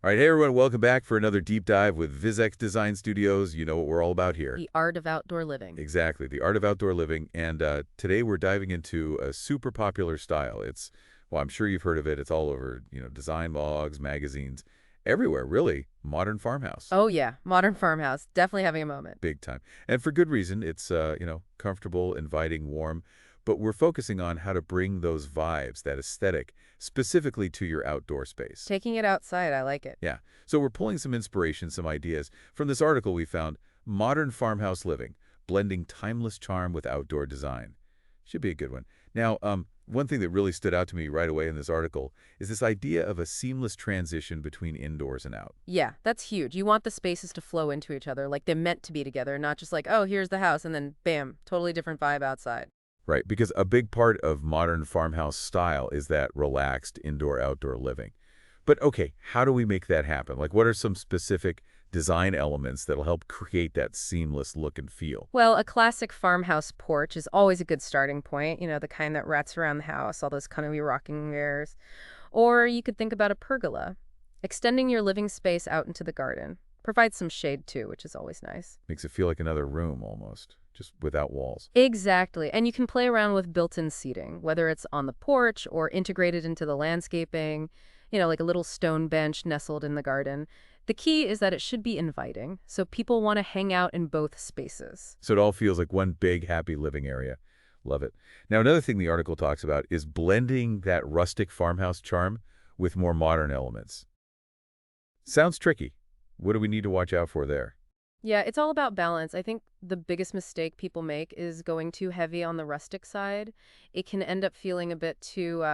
All right, hey everyone, welcome back for another deep dive with VizX Design Studios. You know what we're all about here. The art of outdoor living. Exactly, the art of outdoor living. And today we're diving into a super popular style. Well, I'm sure you've heard of it. It's all over, design blogs, magazines, everywhere, really. Modern farmhouse. Oh yeah, modern farmhouse. Definitely having a moment. Big time. And for good reason. It's, comfortable, inviting, warm. But we're focusing on how to bring those vibes, that aesthetic, specifically to your outdoor space. Taking it outside, I like it. Yeah. So we're pulling some inspiration, some ideas from this article we found, Modern Farmhouse Living, Blending Timeless Charm with Outdoor Design. Should be a good one. Now, one thing that really stood out to me right away in this article is this idea of a seamless transition between indoors and out. Yeah, that's huge. You want the spaces to flow into each other like they're meant to be together, not just like, oh, here's the house, and then bam, totally different vibe outside. Right, because a big part of modern farmhouse style is that relaxed indoor-outdoor living. But okay, how do we make that happen? Like, what are some specific design elements that'll help create that seamless look and feel? Well, a classic farmhouse porch is always a good starting point, the kind that wraps around the house, all those kind of rocking chairs. Or you could think about a pergola, extending your living space out into the garden. Provides some shade too, which is always nice. Makes it feel like another room almost, just without walls. Exactly. And you can play around with built-in seating, whether it's on the porch or integrated into the landscaping, like a little stone bench nestled in the garden. The key is that it should be inviting, so people want to hang out in both spaces. So it all feels like one big, happy living area. Love it. Now, another thing the article talks about is blending that rustic farmhouse charm with more modern elements. Sounds tricky. What do we need to watch out for there? Yeah, it's all about balance. I think the biggest mistake people make is going too heavy on the rustic side. It can end up feeling a bit too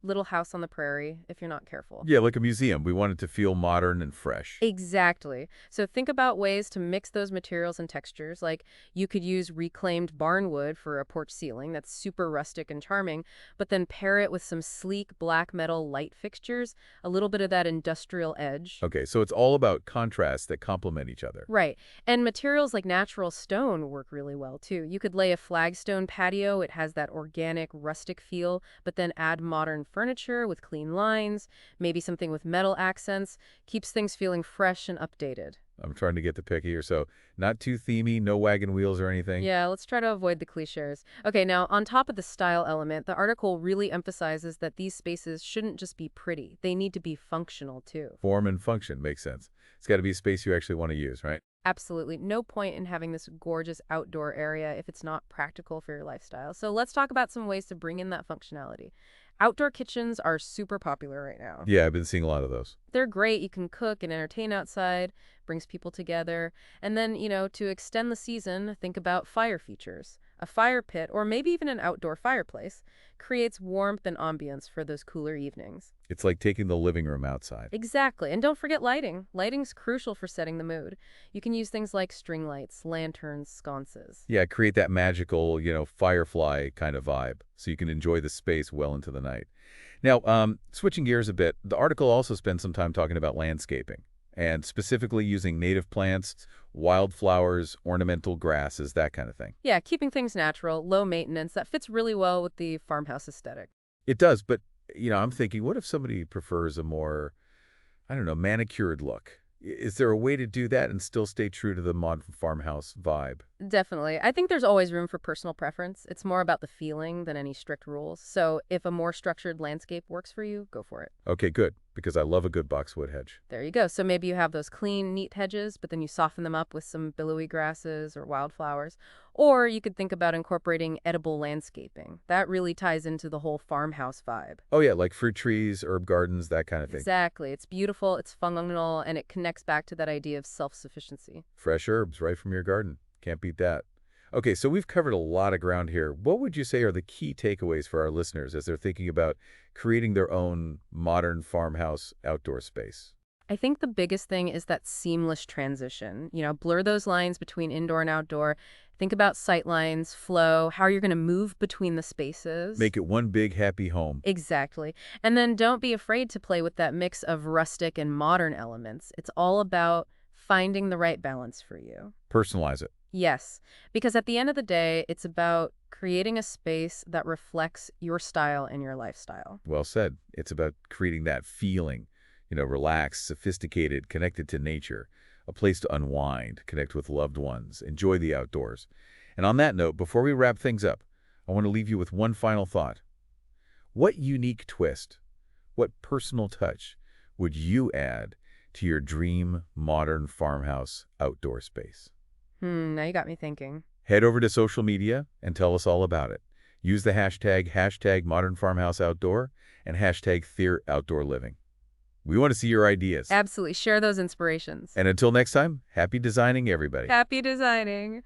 Little House on the Prairie if you're not careful. Yeah, like a museum. We want it to feel modern and fresh. Exactly. So think about ways to mix those materials and textures. Like you could use reclaimed barn wood for a porch ceiling that's super rustic and charming, but then pair it with some sleek black metal light fixtures, a little bit of that industrial edge. Okay, so it's all about contrasts that complement each other. Right. And materials like natural stone work really well, too. You could lay a flagstone patio. It has that organic, rustic feel, but then add modern furniture with clean lines, maybe something with metal accents. Keeps things feeling fresh and updated. I'm trying to get the pick here, so not too themey, no wagon wheels or anything. Yeah, let's try to avoid the cliches. Okay, now, on top of the style element, the article really emphasizes that these spaces shouldn't just be pretty. They need to be functional, too. Form and function makes sense. It's got to be a space you actually want to use, right? Absolutely. No point in having this gorgeous outdoor area if it's not practical for your lifestyle. So let's talk about some ways to bring in that functionality. Outdoor kitchens are super popular right now. Yeah, I've been seeing a lot of those. They're great. You can cook and entertain outside, brings people together. And then, to extend the season, think about fire features. A fire pit, or maybe even an outdoor fireplace, creates warmth and ambience for those cooler evenings. It's like taking the living room outside. Exactly. And don't forget lighting. Lighting's crucial for setting the mood. You can use things like string lights, lanterns, sconces. Yeah, create that magical, firefly kind of vibe so you can enjoy the space well into the night. Now, switching gears a bit, the article also spends some time talking about landscaping and specifically using native plants, wildflowers, ornamental grasses, that kind of thing. Yeah, keeping things natural, low maintenance, that fits really well with the farmhouse aesthetic. It does, but, I'm thinking, what if somebody prefers a more, I don't know, manicured look? Is there a way to do that and still stay true to the modern farmhouse vibe? Definitely. I think there's always room for personal preference. It's more about the feeling than any strict rules. So if a more structured landscape works for you, go for it. Okay, good, because I love a good boxwood hedge. There you go. So maybe you have those clean, neat hedges, but then you soften them up with some billowy grasses or wildflowers. Or you could think about incorporating edible landscaping. That really ties into the whole farmhouse vibe. Oh yeah, like fruit trees, herb gardens, that kind of thing. Exactly. It's beautiful, it's functional, and it connects back to that idea of self-sufficiency. Fresh herbs right from your garden. Can't beat that. Okay, so we've covered a lot of ground here. What would you say are the key takeaways for our listeners as they're thinking about creating their own modern farmhouse outdoor space? I think the biggest thing is that seamless transition. Blur those lines between indoor and outdoor. Think about sight lines, flow, how you're going to move between the spaces. Make it one big happy home. Exactly. And then don't be afraid to play with that mix of rustic and modern elements. It's all about finding the right balance for you. Personalize it. Yes, because at the end of the day, it's about creating a space that reflects your style and your lifestyle. Well said. It's about creating that feeling, Relaxed, sophisticated, connected to nature, a place to unwind, connect with loved ones, enjoy the outdoors. And on that note, before we wrap things up, I want to leave you with one final thought. What unique twist, what personal touch would you add to your dream modern farmhouse outdoor space? Now you got me thinking. Head over to social media and tell us all about it. Use the hashtag Modern Farmhouse Outdoor and hashtag Thier Outdoor Living. We want to see your ideas. Absolutely. Share those inspirations. And until next time, happy designing, everybody. Happy designing.